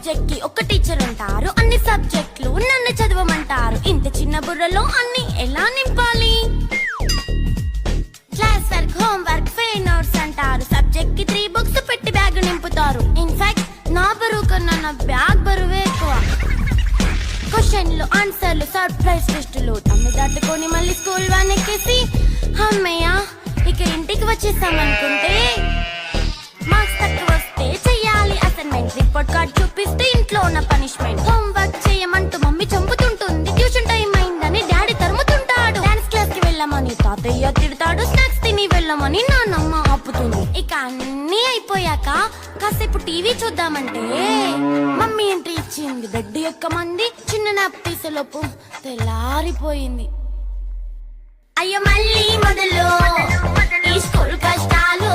Subject కి ఒక teacher ఉంటారు, అన్ని సబ్జెక్టులు నన్ను చదవమంటారు. ఇంత చిన్న బుర్రలో అన్ని ఎలా నింపాలి? Class work, home work, fair notes అంటారు. సబ్జెక్ట్ కి 3 బుక్స్ పెట్టి బ్యాగ్ నింపుతారు. ఇన్ఫాక్ట్ నా బరువు కన్నా నా బ్యాగ్ బరువే ఎక్కువ. క్వశ్చన్లు, ఆన్సర్లు, సర్ప్రైజ్ టెస్టులు తమ్మి దాటుకొని మళ్ళీ స్కూల్ వ్యాన్ ఎక్కేసి అమ్మయ్య ఇక ఇంటికి వచ్చేసామనుకుంటే మార్క్స్ తక్కువ వస్తే చెయ్యాలి అసైన్మెంట్. రిపోర్ట్ కార్డ్ చూపిస్తే ఇంట్లో ఉన్న పనిష్మెంట్. హోమ్ వర్క్ చేయమంటూ మమ్మీ చంపుతుంటుంది. ట్యూషన్ టైం అయిందని డాడీ తరుముతుంటాడు. డాన్స్ క్లాస్ కి వెళ్ళమని తాతయ్య తిడతాడు. స్నాక్స్ తిని వెళ్ళమని నాన్నమ్మ ఆపుతుంది. ఇక అన్నీ అయిపోయాక కాసేపు టీవీ చూద్దామంటే మమ్మీ ఎంట్రీ ఇచ్చింది. బెడ్ ఎక్కమంది. చిన్న నాప్ తీసేలోపు తెల్లారిపోయింది. అయ్యో మళ్ళీ మొదలు ఈ స్కూల్ కష్టాలు.